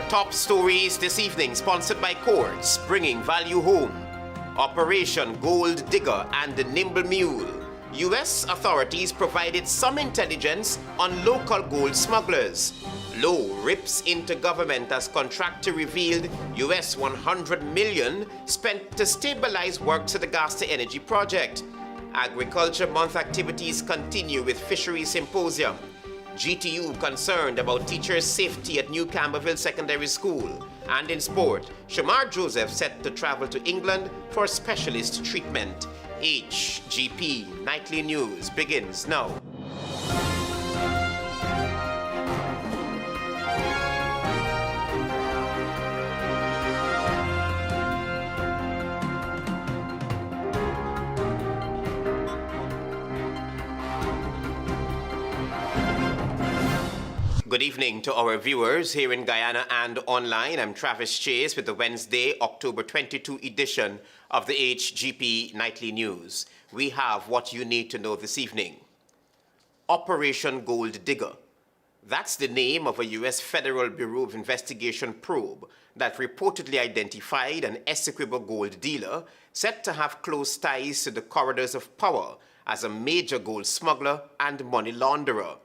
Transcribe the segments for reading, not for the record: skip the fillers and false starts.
Top stories this evening, sponsored by Courts, bringing value home. Operation Gold Digger and the NIMBLE Mule. U.S. authorities provided some intelligence on local gold smugglers. Low rips into government as contractor revealed US $100 million spent to stabilize works at the GOV'T Energy project. Agriculture Month activities continue with Fisheries Symposium. GTU concerned about teachers' safety at New Campbelleville Secondary School. And in sport, SHAMAR Joseph set to travel to England for specialist treatment. HGP Nightly News begins now. Good evening to our viewers here in Guyana and online. I'm Travis Chase with the Wednesday, October 22 edition of the HGP Nightly News. We have what you need to know this evening. Operation Gold Digger. That's the name of a U.S. Federal Bureau of Investigation probe that reportedly identified an Essequibo gold dealer said to have close ties to the corridors of power as a major gold smuggler and money launderer.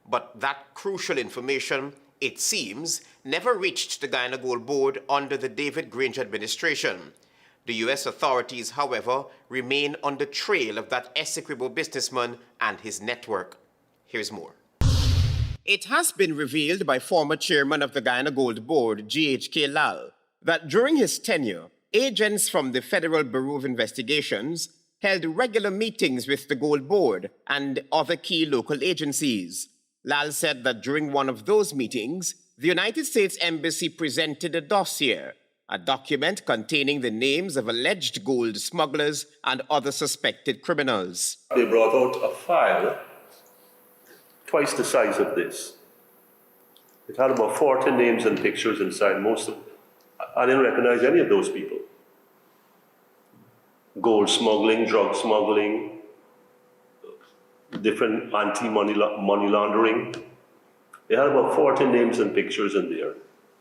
But that crucial information, it seems, never reached the Guyana Gold Board under the David Grange administration. The U.S. authorities, however, remain on the trail of that Essequibo businessman and his network. Here's more. It has been revealed by former chairman of the Guyana Gold Board, G.H.K. Lal, that during his tenure, agents from the Federal Bureau of Investigations held regular meetings with the Gold Board and other key local agencies. Lal said that during one of those meetings, the United States Embassy presented a dossier, a document containing the names of alleged gold smugglers and other suspected criminals. They brought out a file twice the size of this. It had about 40 names and pictures inside. I didn't recognize any of those people. Gold smuggling, drug smuggling, different anti-money laundering. They had about 40 names and pictures in there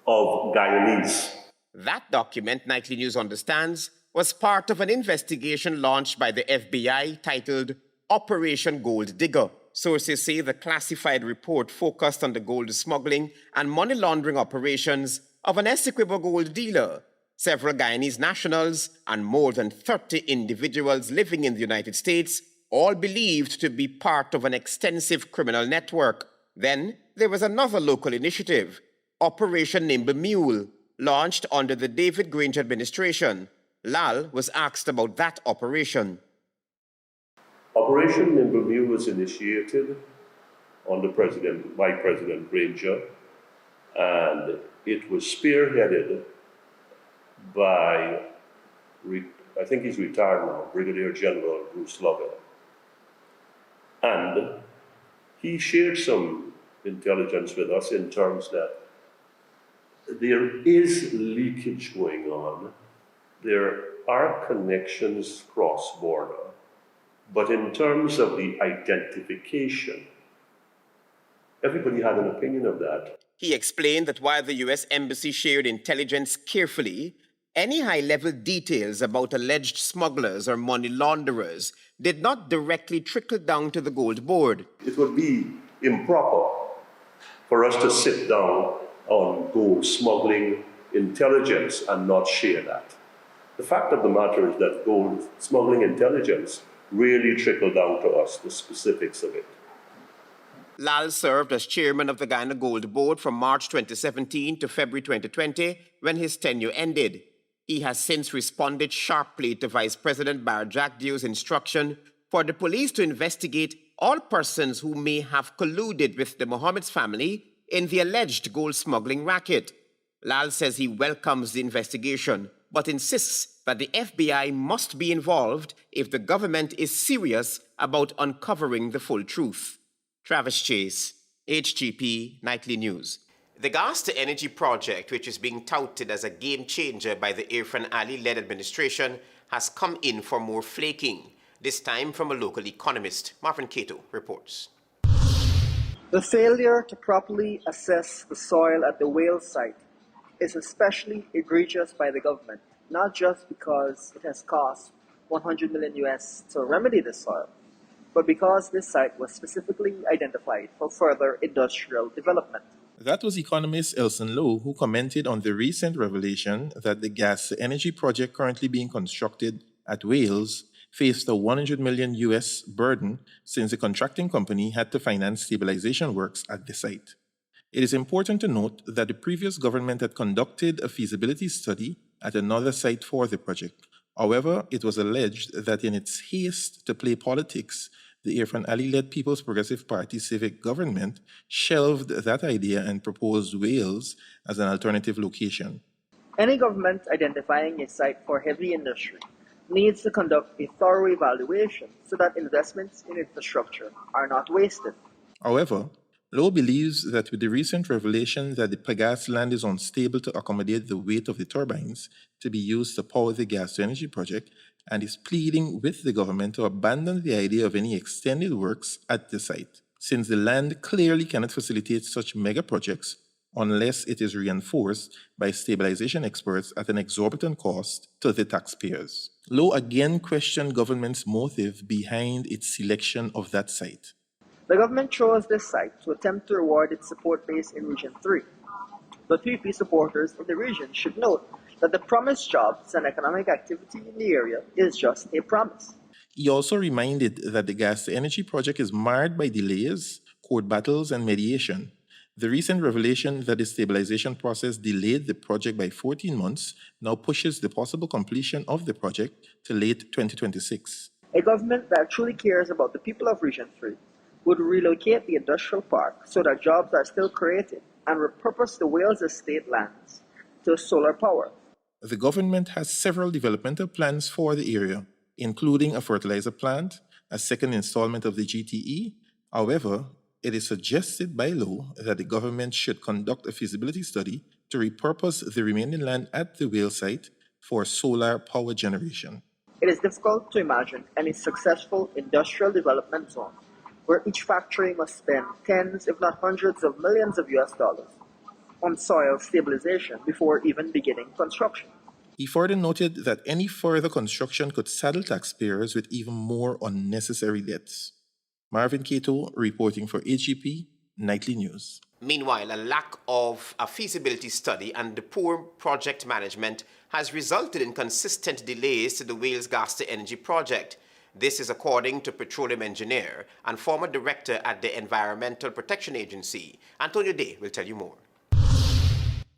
of Guyanese. That document, Nightly News understands, was part of an investigation launched by the FBI titled Operation Gold Digger. Sources say the classified report focused on the gold smuggling and money laundering operations of an Essequibo gold dealer, several Guyanese nationals, and more than 30 individuals living in the United States, all believed to be part of an extensive criminal network. Then there was another local initiative, Operation NIMBLE Mule, launched under the David Grange administration. Lal was asked about that operation. Operation NIMBLE Mule was initiated by President Granger, and it was spearheaded by, I think he's retired now, Brigadier General Bruce Lovell. And he shared some intelligence with us in terms that there is leakage going on. There are connections cross-border. But in terms of the identification, everybody had an opinion of that. He explained that while the U.S. Embassy shared intelligence carefully, any high-level details about alleged smugglers or money launderers did not directly trickle down to the Gold Board. It would be improper for us to sit down on gold smuggling intelligence and not share that. The fact of the matter is that gold smuggling intelligence really trickled down to us, the specifics of it. Lal served as chairman of the Guyana Gold Board from March 2017 to February 2020 when his tenure ended. He has since responded sharply to Vice President Barjack Dio's instruction for the police to investigate all persons who may have colluded with the Mohammed's family in the alleged gold smuggling racket. Lal says he welcomes the investigation, but insists that the FBI must be involved if the government is serious about uncovering the full truth. Travis Chase, HGP Nightly News. The GOV'T Energy project, which is being touted as a game-changer by the Irfan Ali-led administration, has come in for more flaking, this time from a local economist. Marvin Cato reports. The failure to properly assess the soil at the whale site is especially egregious by the government, not just because it has cost 100 million US to remedy the soil, but because this site was specifically identified for further industrial development. That was economist Elson Lowe, who commented on the recent revelation that the gas energy project currently being constructed at Wales faced a 100 million US burden since the contracting company had to finance stabilization works at the site. It is important to note that the previous government had conducted a feasibility study at another site for the project. However, it was alleged that in its haste to play politics, the Irfan Ali-led People's Progressive Party civic government shelved that idea and proposed Wales as an alternative location. Any government identifying a site for heavy industry needs to conduct a thorough evaluation so that investments in infrastructure are not wasted. However, Lowe believes that with the recent revelation that the Pagas land is unstable to accommodate the weight of the turbines to be used to power the gas-to-energy project, and is pleading with the government to abandon the idea of any extended works at the site, since the land clearly cannot facilitate such mega projects unless it is reinforced by stabilization experts at an exorbitant cost to the taxpayers. Lowe again questioned government's motive behind its selection of that site. The government chose this site to attempt to reward its support base in Region 3. The 3P supporters in the region should note that the promised jobs and economic activity in the area is just a promise. He also reminded that the gas-to-energy project is marred by delays, court battles, and mediation. The recent revelation that the stabilization process delayed the project by 14 months now pushes the possible completion of the project to late 2026. A government that truly cares about the people of Region 3 would relocate the industrial park so that jobs are still created and repurpose the Wales estate lands to solar power. The government has several developmental plans for the area, including a fertilizer plant, a second installment of the GTE. However, it is suggested by Lowe that the government should conduct a feasibility study to repurpose the remaining land at the Wales site for solar power generation. It is difficult to imagine any successful industrial development zone where each factory must spend tens, if not hundreds of millions of US dollars on soil stabilization before even beginning construction. He further noted that any further construction could saddle taxpayers with even more unnecessary debts. Marvin Cato reporting for HGP Nightly News. Meanwhile, a lack of a feasibility study and the poor project management has resulted in consistent delays to the Wales gas-to-energy project. This is according to petroleum engineer and former director at the Environmental Protection Agency. Antonio Day will tell you more.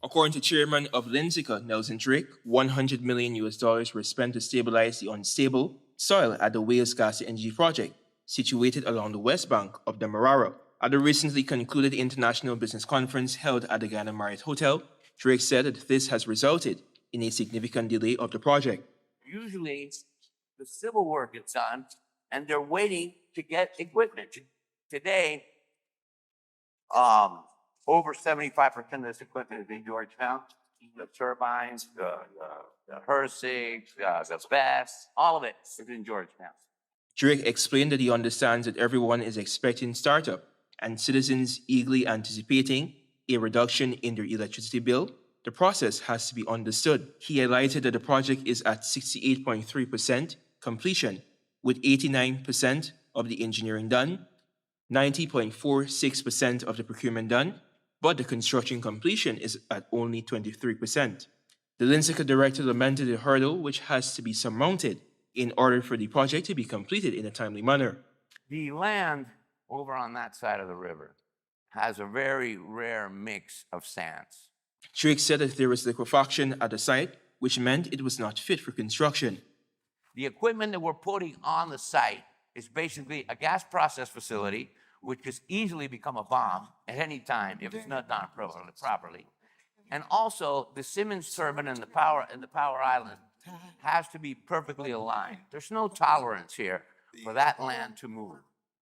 According to chairman of Linsica, Nelson Drake, $100 million were spent to stabilize the unstable soil at the Wales gas-to-energy project, situated along the west bank of the Marara. At the recently concluded international business conference held at the Ghana Marriott Hotel, Drake said that this has resulted in a significant delay of the project. Usually, the civil work is done, and they're waiting to get equipment. Today, over 75% of this equipment is in Georgetown. The turbines, the Hersig, the BESS, all of it is in Georgetown. Drake explained that he understands that everyone is expecting startup and citizens eagerly anticipating a reduction in their electricity bill. The process has to be understood. He highlighted that the project is at 68.3% completion, with 89% of the engineering done, 90.46% of the procurement done, but the construction completion is at only 23%. The Linsica director lamented the hurdle which has to be surmounted in order for the project to be completed in a timely manner. The land over on that side of the river has a very rare mix of sands. Drake said that there was liquefaction at the site, which meant it was not fit for construction. The equipment that we're putting on the site is basically a gas process facility, which could easily become a bomb at any time if it's not done properly. And also, the Siemens turbine and the power island has to be perfectly aligned. There's no tolerance here for that land to move.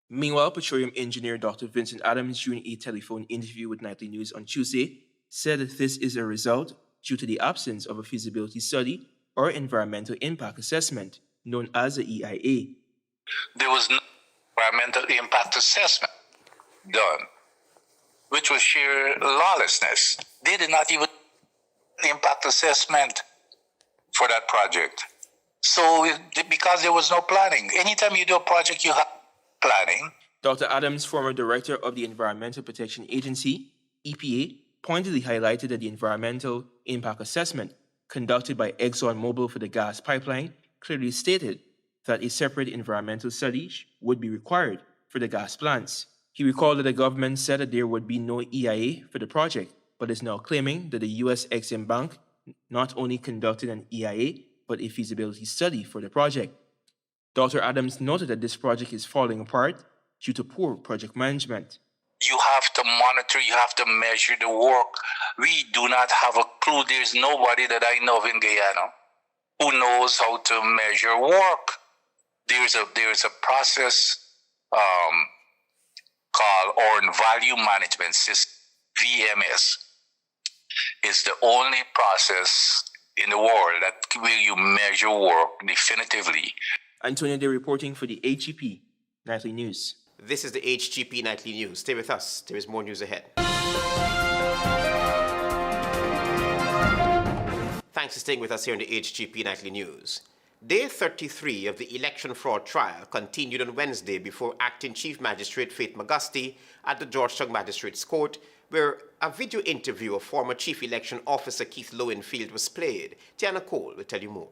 Meanwhile, petroleum engineer Dr. Vincent Adams, during a telephone interview with Nightly News on Tuesday, said that this is a result due to the absence of a feasibility study or environmental impact assessment, known as the EIA. There was no environmental impact assessment done, which was sheer lawlessness. They did not even impact assessment for that project. So, because there was no planning, anytime you do a project, you have planning. Dr. Adams, former director of the Environmental Protection Agency, EPA, pointedly highlighted that the environmental impact assessment conducted by ExxonMobil for the gas pipeline clearly stated that a separate environmental study would be required for the gas plants. He recalled that the government said that there would be no EIA for the project, but is now claiming that the U.S. Exim Bank not only conducted an EIA, but a feasibility study for the project. Dr. Adams noted that this project is falling apart due to poor project management. You have to monitor, you have to measure the work. We do not have a clue. There's nobody that I know of in Guyana who knows how to measure work. There's a process called Own Value Management System, VMS. It's the only process in the world that where you measure work definitively. Antonio Day reporting for the HGP Nightly News. This is the HGP Nightly News. Stay with us. There is more news ahead. Thanks for staying with us here in the HGP Nightly News. Day 33 of the election fraud trial continued on Wednesday before Acting Chief Magistrate Faith Magusti at the Georgetown Magistrates Court, where a video interview of former Chief Election Officer Keith Lowenfield was played. Tiana Cole will tell you more.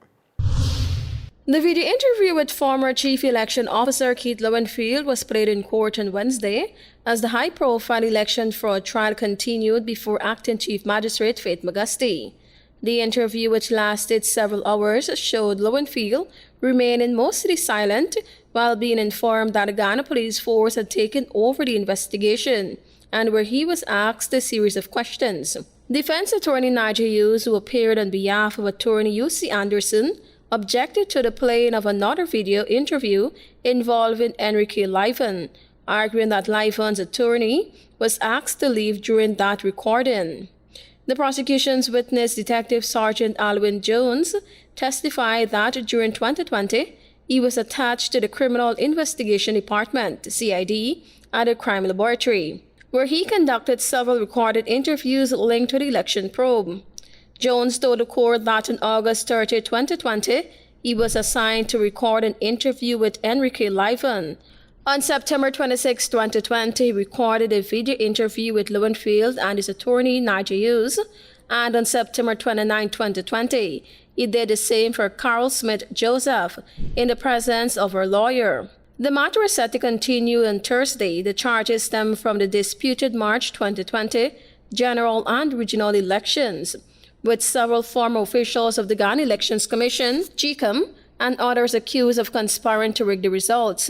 The video interview with former Chief Election Officer Keith Lowenfield was played in court on Wednesday as the high-profile election fraud trial continued before Acting Chief Magistrate Faith Magusti. The interview, which lasted several hours, showed Lowenfield remaining mostly silent while being informed that the Ghana Police Force had taken over the investigation, and where he was asked a series of questions. Defense attorney Nigel Hughes, who appeared on behalf of attorney U.C. Anderson, objected to the playing of another video interview involving Enrique Livon, arguing that Livon's attorney was asked to leave during that recording. The prosecution's witness, Detective Sergeant Alwyn Jones, testified that during 2020, he was attached to the Criminal Investigation Department, CID, at a crime laboratory, where he conducted several recorded interviews linked to the election probe. Jones told the court that on August 30, 2020, he was assigned to record an interview with Enrique Livon. On September 26, 2020, he recorded a video interview with Lowenfield and his attorney, Nigel Hughes, and on September 29, 2020, he did the same for Carol Smith Joseph in the presence of her lawyer. The matter is set to continue on Thursday. The charges stem from the disputed March 2020 general and regional elections, with several former officials of the Ghana Elections Commission, GCOM, and others accused of conspiring to rig the results.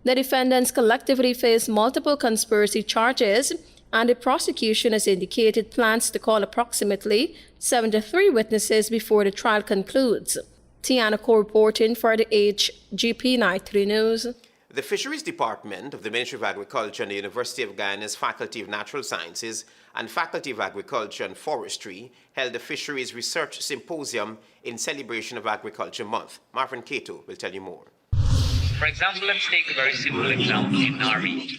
The defendants collectively face multiple conspiracy charges, and the prosecution has indicated plans to call approximately 73 witnesses before the trial concludes. Tiana Cole reporting for the HGP Nightly News. The Fisheries Department of the Ministry of Agriculture and the University of Guyana's Faculty of Natural Sciences and Faculty of Agriculture and Forestry held a Fisheries Research Symposium in celebration of Agriculture Month. Marvin Cato will tell you more. For example, let's take a very simple example in Nari.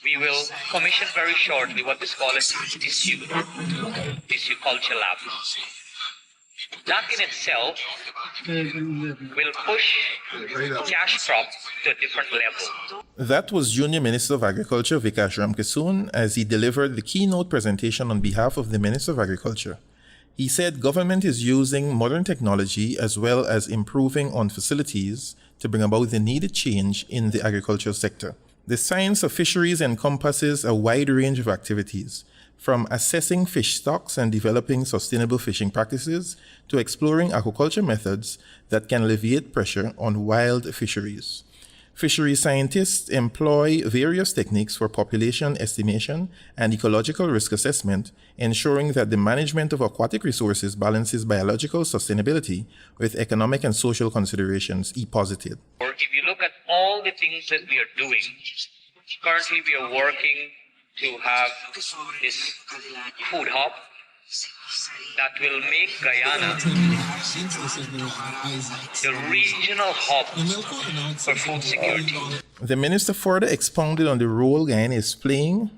We will commission very shortly what is called a tissue culture lab. That in itself will push cash crop to a different level. That was Junior Minister of Agriculture Vikash Ramkisoon as he delivered the keynote presentation on behalf of the Minister of Agriculture. He said government is using modern technology as well as improving on facilities to bring about the needed change in the agricultural sector. The science of fisheries encompasses a wide range of activities, from assessing fish stocks and developing sustainable fishing practices to exploring aquaculture methods that can alleviate pressure on wild fisheries. Fisheries scientists employ various techniques for population estimation and ecological risk assessment, ensuring that the management of aquatic resources balances biological sustainability with economic and social considerations, posited. Or if you look at all the things that we are doing, currently we are working to have this food hub that will make Guyana the regional hub for food security. The minister further expounded on the role Guyana is playing,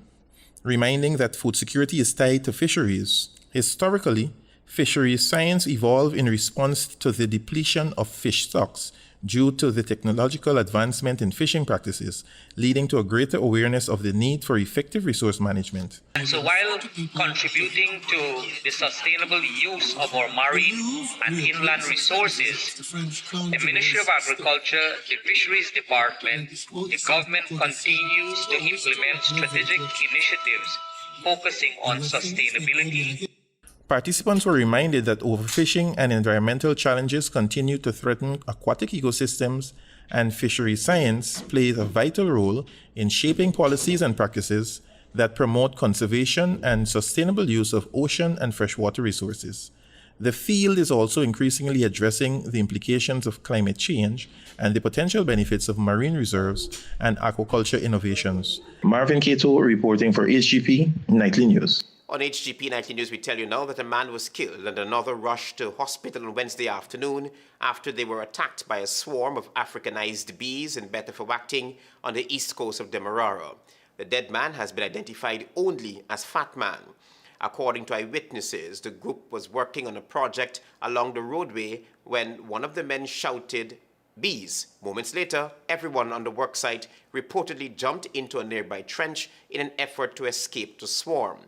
reminding that food security is tied to fisheries. Historically, Fisheries science evolved in response to the depletion of fish stocks due to the technological advancement in fishing practices, leading to a greater awareness of the need for effective resource management. And so while contributing to the sustainable use of our marine and inland resources, the Ministry of Agriculture, the Fisheries Department, the government continues to implement strategic initiatives focusing on sustainability. Participants were reminded that overfishing and environmental challenges continue to threaten aquatic ecosystems, and fisheries science plays a vital role in shaping policies and practices that promote conservation and sustainable use of ocean and freshwater resources. The field is also increasingly addressing the implications of climate change and the potential benefits of marine reserves and aquaculture innovations. Marvin Cato reporting for HGP Nightly News. On HGP Nightly News, we tell you now that a man was killed and another rushed to hospital on Wednesday afternoon after they were attacked by a swarm of Africanized bees in Betafawakting on the east coast of Demerara. The dead man has been identified only as Fat Man. According to eyewitnesses, the group was working on a project along the roadway when one of the men shouted, "Bees." Moments later, everyone on the worksite reportedly jumped into a nearby trench in an effort to escape the swarm.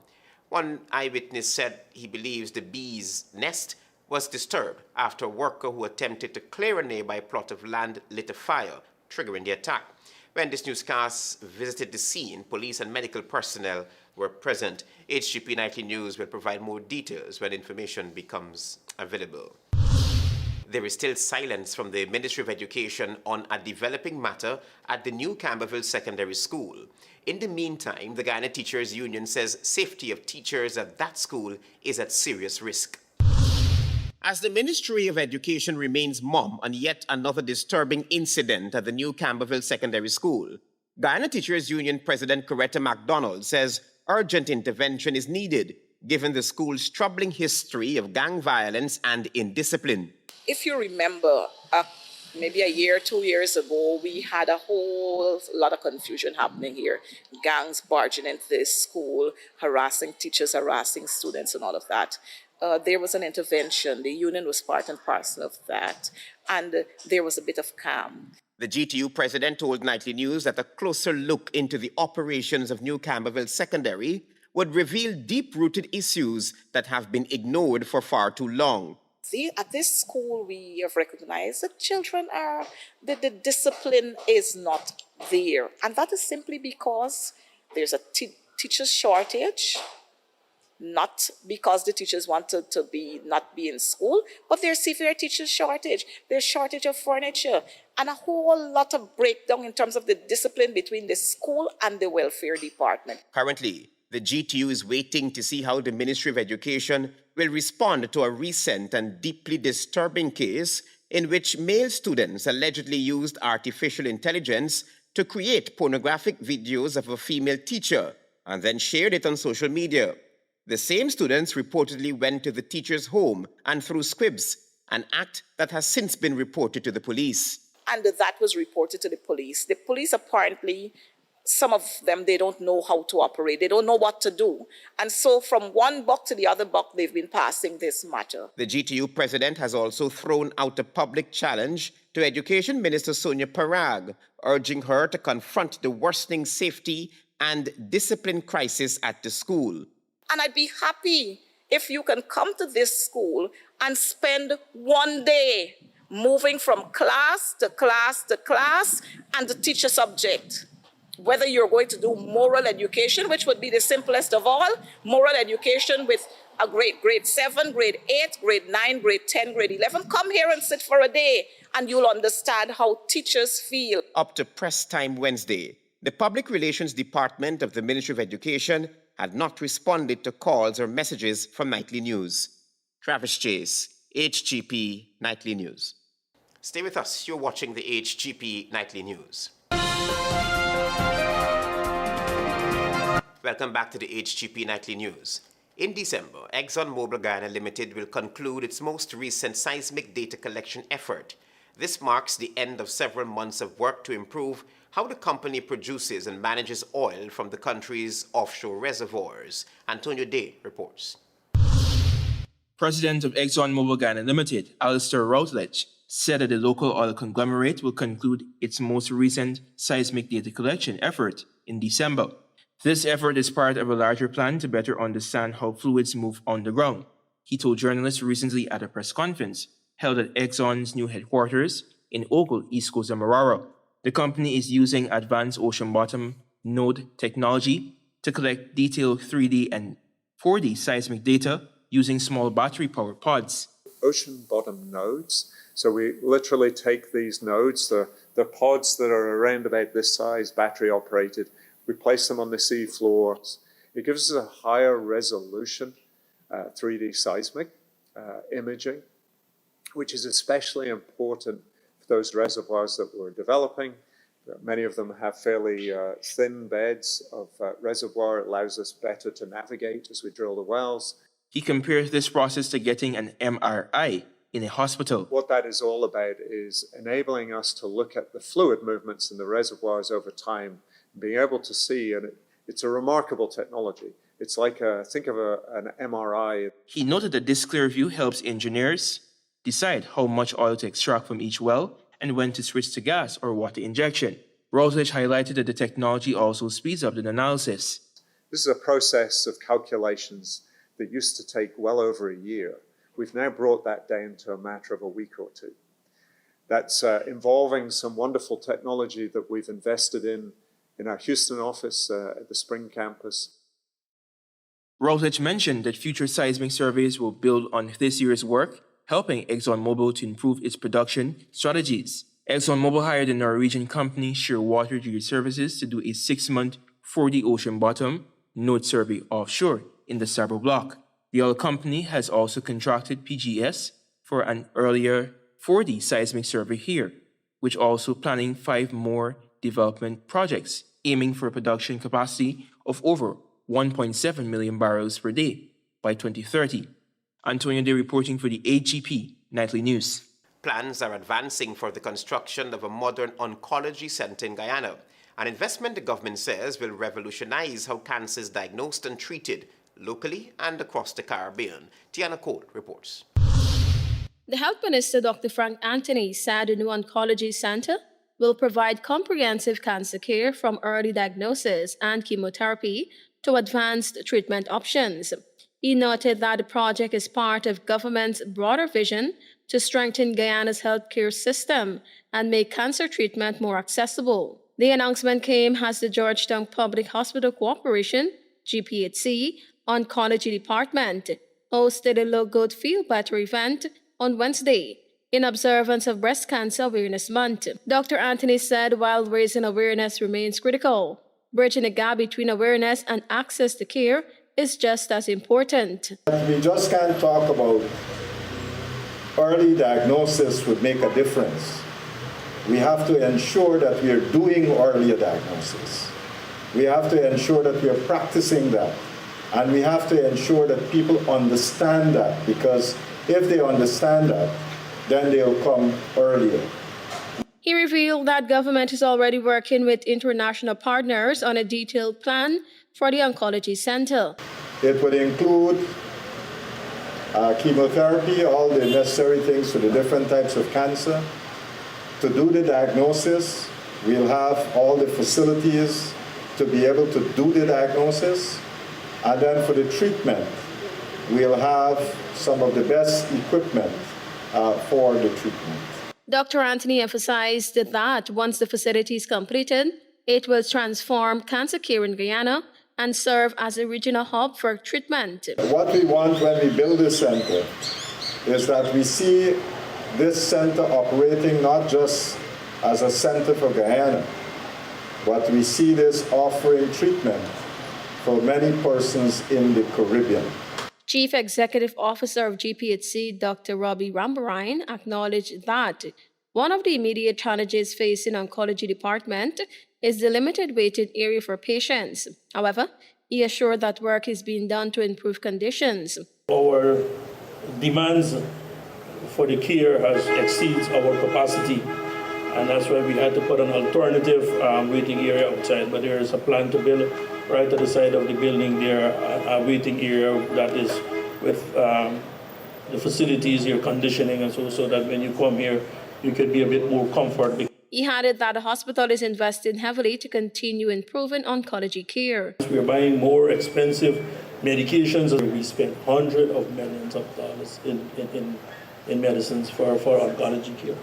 One eyewitness said he believes the bee's nest was disturbed after a worker who attempted to clear a nearby plot of land lit a fire, triggering the attack. When this newscast visited the scene, police and medical personnel were present. HGP Nightly News will provide more details when information becomes available. There is still silence from the Ministry of Education on a developing matter at the new CAMPBELVILLE Secondary School. In the meantime, the Guyana Teachers Union says safety of teachers at that school is at serious risk. As the Ministry of Education remains mum on yet another disturbing incident at the new CAMPBELVILLE Secondary School, Guyana Teachers Union President Coretta MacDonald says urgent intervention is needed given the school's troubling history of gang violence and indiscipline. If you remember, maybe a year, 2 years ago, we had a whole lot of confusion happening here. Gangs barging into this school, harassing teachers, harassing students and all of that. There was an intervention. The union was part and parcel of that. And there was a bit of calm. The GTU president told Nightly News that a closer look into the operations of New CAMPBELVILLE Secondary would reveal deep-rooted issues that have been ignored for far too long. At this school, we have recognized that children are, the discipline is not there. And that is simply because there's a teacher's shortage, not because the teachers want to not be in school, but there's severe teacher shortage. There's shortage of furniture and a whole lot of breakdown in terms of the discipline between the school and the welfare department. Currently, the GTU is waiting to see how the Ministry of Education will respond to a recent and deeply disturbing case in which male students allegedly used artificial intelligence to create pornographic videos of a female teacher and then shared it on social media. The same students reportedly went to the teacher's home and threw squibs, an act that has since been reported to the police. And that was reported to the police. The police apparently, some of them, they don't know how to operate. They don't know what to do. And so from one buck to the other buck, they've been passing this matter. The GTU president has also thrown out a public challenge to Education Minister Sonia Parag, urging her to confront the worsening safety and discipline crisis at the school. And I'd be happy if you can come to this school and spend one day moving from class to class to class and to teach a subject. Whether you're going to do moral education, which would be the simplest of all, moral education with a grade 7, grade 8, grade 9, grade 10, grade 11, come here and sit for a day and you'll understand how teachers feel. Up to press time Wednesday, the Public Relations Department of the Ministry of Education had not responded to calls or messages from Nightly News. Travis Chase, HGP Nightly News. Stay with us. You're watching the HGP Nightly News. Welcome back to the HGP Nightly News. In December, ExxonMobil Guyana Limited will conclude its most recent seismic data collection effort. This marks the end of several months of work to improve how the company produces and manages oil from the country's offshore reservoirs. Antonio Day reports. President of ExxonMobil Ghana Limited, Alistair Routledge, said that the local oil conglomerate will conclude its most recent seismic data collection effort in December. This effort is part of a larger plan to better understand how fluids move underground. He told journalists recently at a press conference held at Exxon's new headquarters in Ogle, East Coast of Marara. The company is using advanced ocean bottom node technology to collect detailed 3D and 4D seismic data using small battery-powered pods. Ocean bottom nodes. So we literally take these nodes, the pods that are around about this size, battery operated, we place them on the sea floors. It gives us a higher resolution 3D seismic imaging, which is especially important for those reservoirs that we're developing. Many of them have fairly thin beds of reservoir. It allows us better to navigate as we drill the wells. He compares this process to getting an MRI in a hospital. What that is all about is enabling us to look at the fluid movements in the reservoirs over time, being able to see, and it's a remarkable technology. It's like, think of an MRI. He noted that this clear view helps engineers decide how much oil to extract from each well and when to switch to gas or water injection. Routledge highlighted that the technology also speeds up the analysis. This is a process of calculations that used to take well over a year. We've now brought that down to a matter of a week or two. That's involving some wonderful technology that we've invested in our Houston office at the Spring campus. Routledge mentioned that future seismic surveys will build on this year's work, helping ExxonMobil to improve its production strategies. ExxonMobil hired the Norwegian company Shearwater Geoservices to do a 6-month 4D ocean bottom node survey offshore in the Sabo block. The oil company has also contracted PGS for an earlier 4D seismic survey here, which also planning 5 more development projects, aiming for a production capacity of over 1.7 million barrels per day by 2030. Antonio Day reporting for the HGP Nightly News. Plans are advancing for the construction of a modern oncology center in Guyana, an investment the government says will revolutionize how cancer is diagnosed and treated locally and across the Caribbean. Tiana Cole reports. The Health Minister, Dr. Frank Anthony, said the new oncology center will provide comprehensive cancer care from early diagnosis and chemotherapy to advanced treatment options. He noted that the project is part of government's broader vision to strengthen Guyana's healthcare system and make cancer treatment more accessible. The announcement came as the Georgetown Public Hospital Corporation, GPHC, Oncology Department hosted a Look Good Feel Better event on Wednesday in observance of Breast Cancer Awareness Month. Dr. Anthony said while raising awareness remains critical, bridging the gap between awareness and access to care is just as important. We just can't talk about early diagnosis would make a difference. We have to ensure that we are doing earlier diagnosis. We have to ensure that we are practicing that. And we have to ensure that people understand that, because if they understand that, then they'll come earlier. He revealed that government is already working with international partners on a detailed plan for the oncology center. It would include chemotherapy, all the necessary things for the different types of cancer. To do the diagnosis, we'll have all the facilities to be able to do the diagnosis. And then for the treatment, we'll have some of the best equipment for the treatment. Dr. Anthony emphasized that once the facility is completed, it will transform cancer care in Guyana and serve as a regional hub for treatment. What we want when we build this center is that we see this center operating not just as a center for Guyana, but we see this offering treatment for many persons in the Caribbean. Chief Executive Officer of GPHC, Dr. Robbie Rambarine, acknowledged that one of the immediate challenges facing oncology department is the limited waiting area for patients. However, he assured that work is being done to improve conditions. Our demands for the care has exceeds our capacity, and that's why we had to put an alternative waiting area outside. But there is a plan to build right at the side of the building there a waiting area that is with the facilities, air conditioning, and so that when you come here, you could be a bit more comfort. He added that the hospital is investing heavily to continue improving oncology care. We're buying more expensive medications. We spend hundreds of millions of dollars in medicines for oncology care.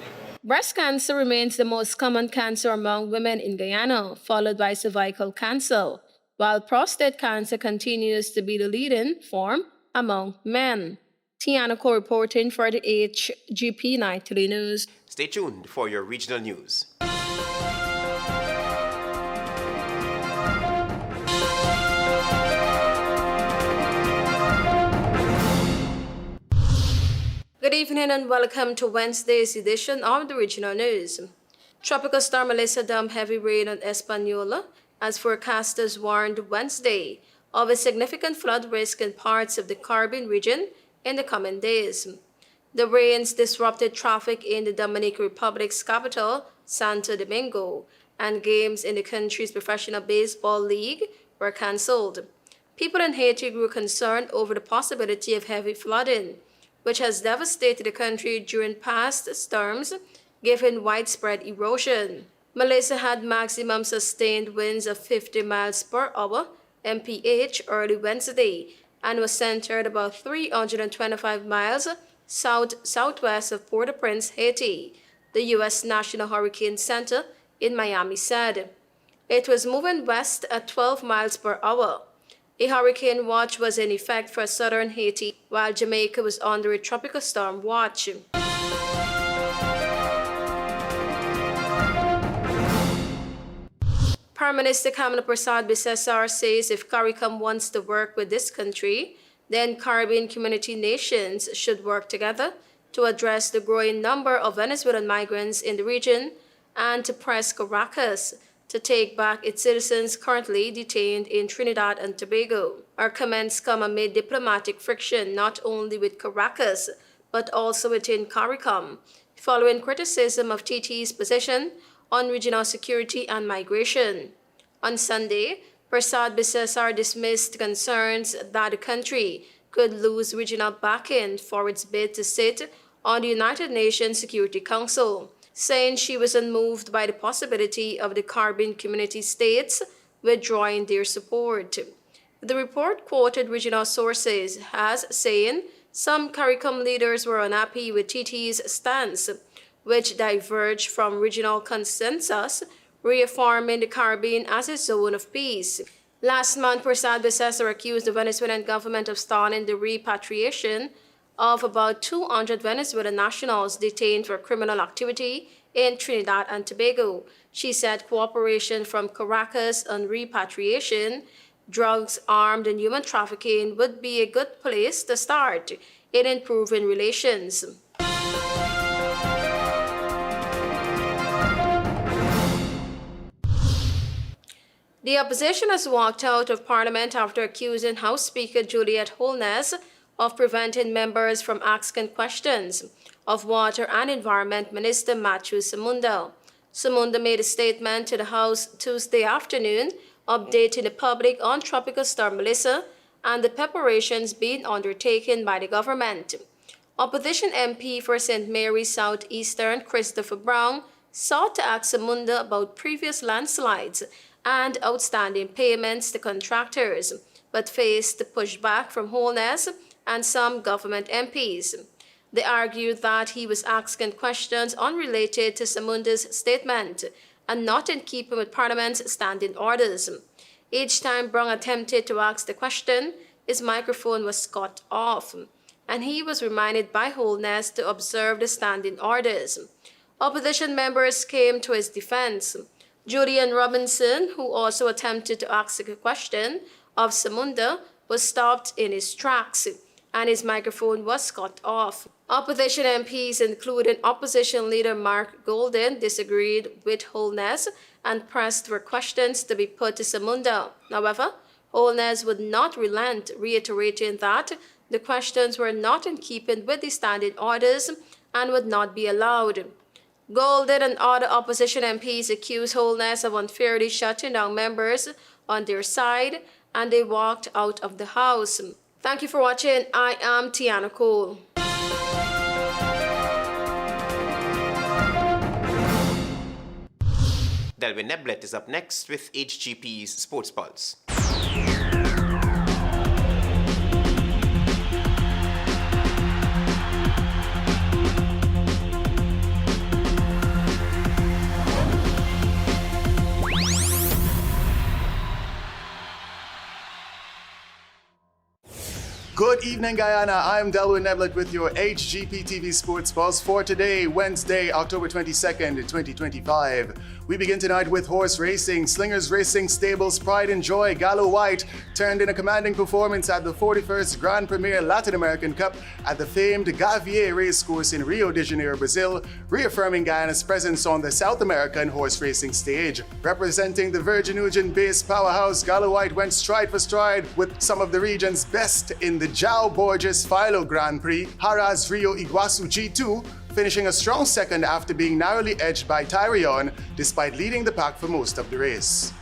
Breast cancer remains the most common cancer among women in Guyana, followed by cervical cancer, while prostate cancer continues to be the leading form among men. Tiana Co reporting for the HGP Nightly News. Stay tuned for your regional news. Good evening and welcome to Wednesday's edition of the Regional News. Tropical storm Melissa dumped heavy rain on Hispaniola as forecasters warned Wednesday of a significant flood risk in parts of the Caribbean region in the coming days. The rains disrupted traffic in the Dominican Republic's capital, Santo Domingo, and games in the country's professional baseball league were cancelled. People in Haiti grew concerned over the possibility of heavy flooding, which has devastated the country during past storms, given widespread erosion. Melissa had maximum sustained winds of 50 miles per hour mph early Wednesday and was centered about 325 miles southwest of Port-au-Prince, Haiti, the U.S. National Hurricane Center in Miami said. It was moving west at 12 miles per hour. A hurricane watch was in effect for southern Haiti, while Jamaica was under a tropical storm watch. Prime Minister Kamala Persad-Bissessar says if CARICOM wants to work with this country, then Caribbean community nations should work together to address the growing number of Venezuelan migrants in the region and to press Caracas to take back its citizens currently detained in Trinidad and Tobago. Our comments come amid diplomatic friction not only with Caracas, but also within CARICOM, following criticism of TT's position on regional security and migration. On Sunday, Persad-Bissessar dismissed concerns that the country could lose regional backing for its bid to sit on the United Nations Security Council, saying she was unmoved by the possibility of the Caribbean community states withdrawing their support. The report quoted regional sources as saying some CARICOM leaders were unhappy with TT's stance, which diverged from regional consensus, reaffirming the Caribbean as a zone of peace. Last month, Persad-Bissessar accused the Venezuelan government of stalling the repatriation of about 200 Venezuelan nationals detained for criminal activity in Trinidad and Tobago. She said cooperation from Caracas on repatriation, drugs, armed, and human trafficking would be a good place to start in improving relations. The opposition has walked out of Parliament after accusing House Speaker Juliette Holness of preventing members from asking questions of Water and Environment Minister Matthew Samunda. Samunda made a statement to the House Tuesday afternoon, updating the public on Tropical Storm Melissa and the preparations being undertaken by the government. Opposition MP for St. Mary's Southeastern Christopher Brown sought to ask Samunda about previous landslides and outstanding payments to contractors, but faced pushback from Holness and some government MPs. They argued that he was asking questions unrelated to Samunda's statement and not in keeping with Parliament's standing orders. Each time Brown attempted to ask the question, his microphone was cut off, and he was reminded by Holness to observe the standing orders. Opposition members came to his defense. Julian Robinson, who also attempted to ask a question of Samunda, was stopped in his tracks, and his microphone was cut off. Opposition MPs, including Opposition Leader Mark Golden, disagreed with Holness and pressed for questions to be put to Samunda. However, Holness would not relent, reiterating that the questions were not in keeping with the standing orders and would not be allowed. Golden and other opposition MPs accused Holness of unfairly shutting down members on their side, and they walked out of the House. Thank you for watching. I am Tiana Cole. Delwyn Neblet is up next with HGP's Sports Pulse. Good evening, Guyana. I'm Delwyn Neblet with your HGP TV Sports Pulse for today, Wednesday, October 22nd, 2025. We begin tonight with horse racing. Slingers Racing Stables Pride and Joy Gallo White turned in a commanding performance at the 41st Grand Premier Latin American Cup at the famed GOV'T racecourse in Rio de Janeiro, Brazil, reaffirming Guyana's presence on the South American horse racing stage. Representing the Virgin Eugen-based powerhouse, Gallo White went stride for stride with some of the region's best in the João Borges Philo Grand Prix, Haras Rio Iguaçu G2, finishing a strong second after being narrowly edged by Tyrion, despite leading the pack for most of the race.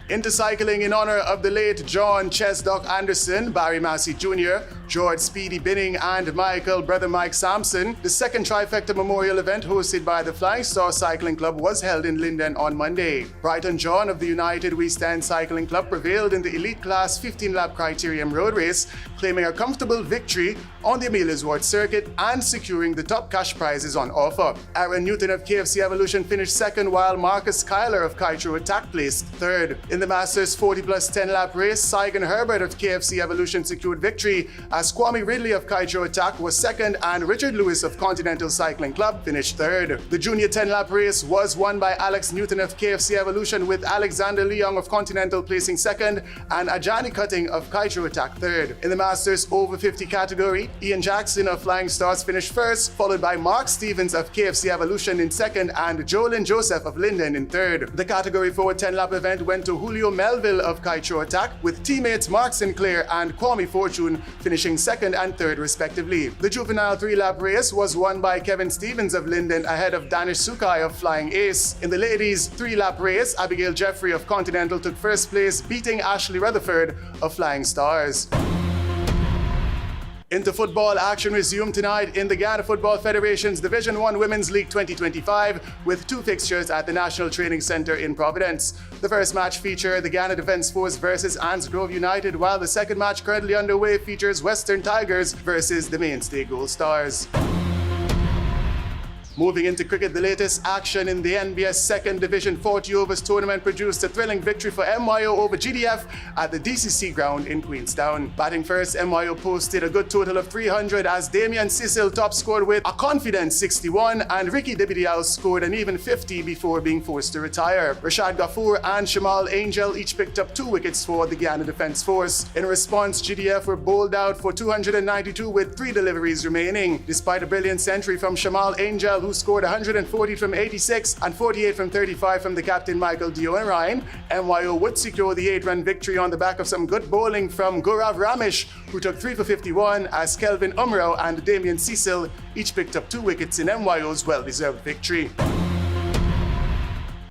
Into cycling in honor of the late John Chesdock Anderson, Barry Massey Jr., George Speedy Binning, and Michael Brother Mike Sampson, the second Trifecta Memorial event hosted by the Flying Star Cycling Club was held in Linden on Monday. Brighton John of the United We Stand Cycling Club prevailed in the elite class 15-lap criterium road race, claiming a comfortable victory on the Amelia's Ward circuit and securing the top cash prizes on offer. Aaron Newton of KFC Evolution finished second, while Marcus Kyler of Kaitro Attack placed third. In the Masters 40 plus 10-lap race, Saigon Herbert of KFC Evolution secured victory, as Kwame Ridley of Kaitro Attack was second and Richard Lewis of Continental Cycling Club finished third. The junior 10-lap race was won by Alex Newton of KFC Evolution, with Alexander Leong of Continental placing second and Ajani Cutting of Kaitro Attack third. In the Masters over 50 category, Ian Jackson of Flying Stars finished first, followed by Mark Stevens of KFC Evolution in second and Jolyn Joseph of Linden in third. The category forward 10-lap event went to Julio Melville of Kaitro Attack, with teammates Mark Sinclair and Kwame Fortune finishing second and third respectively. The juvenile 3-lap race was won by Kevin Stevens of Linden ahead of Danish Sukai of Flying Ace. In the ladies 3-lap race, Abigail Jeffrey of Continental took first place, beating Ashley Rutherford of Flying Stars. Into football, action resumed tonight in the Ghana Football Federation's Division 1 Women's League 2025 with two fixtures at the National Training Center in Providence. The first match featured the Ghana Defence Force versus Anns Grove United, while the second match currently underway features Western Tigers versus the Mainstay Gold Stars. Moving into cricket, the latest action in the NBS Second Division 40 Overs tournament produced a thrilling victory for MYO over GDF at the DCC ground in Queenstown. Batting first, MYO posted a good total of 300 as Damian Cecil top scored with a confident 61 and Ricky Dibidial scored an even 50 before being forced to retire. Rashad Ghafoor and Shamal Angel each picked up 2 wickets for the Ghana Defence Force. In response, GDF were bowled out for 292 with 3 deliveries remaining. Despite a brilliant century from Shamal Angel, who scored 140 from 86 and 48 from 35 from the captain Michael Dionrine, MYO would secure the 8-run victory on the back of some good bowling from Gaurav Ramesh, who took 3 for 51, as Kelvin Umrao and Damian Cecil each picked up 2 wickets in MYO's well-deserved victory.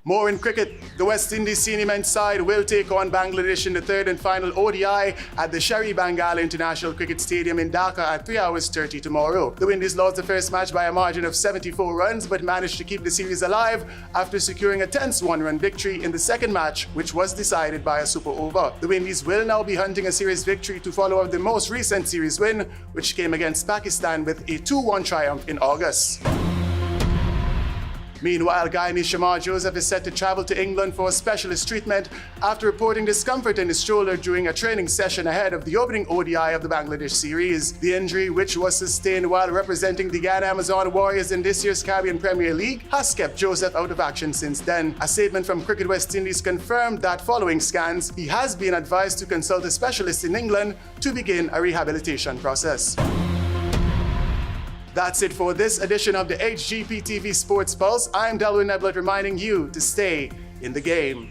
More in cricket, the West Indies senior men's side will take on Bangladesh in the third and final ODI at the Sherry Bangala International Cricket Stadium in Dhaka at 3:30 tomorrow. The Windies lost the first match by a margin of 74 runs but managed to keep the series alive after securing a tense 1-run victory in the second match, which was decided by a super over. The Windies will now be hunting a series victory to follow up the most recent series win, which came against Pakistan with a 2-1 triumph in August. Meanwhile, Guyanese Shamar Joseph is set to travel to England for specialist treatment after reporting discomfort in his shoulder during a training session ahead of the opening ODI of the Bangladesh series. The injury, which was sustained while representing the Ghana Amazon Warriors in this year's Caribbean Premier League, has kept Joseph out of action since then. A statement from Cricket West Indies confirmed that following scans, he has been advised to consult a specialist in England to begin a rehabilitation process. That's it for this edition of the HGP TV Sports Pulse. I'm Delwyn Neblet reminding you to stay in the game.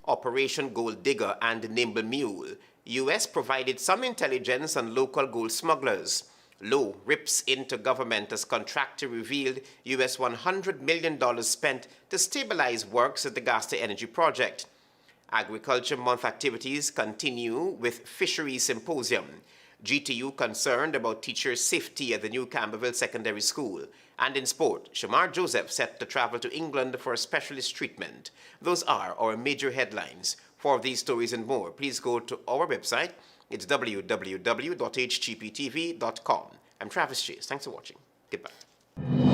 Operation Gold Digger and NIMBLE Mule. US provided some intelligence on local gold smugglers. Low rips into government as contractor revealed US $100 million spent to stabilize works at the GOV'T Energy Project. Agriculture Month activities continue with Fisheries Symposium. GTU concerned about teachers' safety at the new CAMPBELVILLE Secondary School. And in sport, Shamar Joseph set to travel to England for a specialist treatment. Those are our major headlines. For these stories and more, please go to our website. It's www.hgptv.com. I'm Travis Chase. Thanks for watching. Goodbye.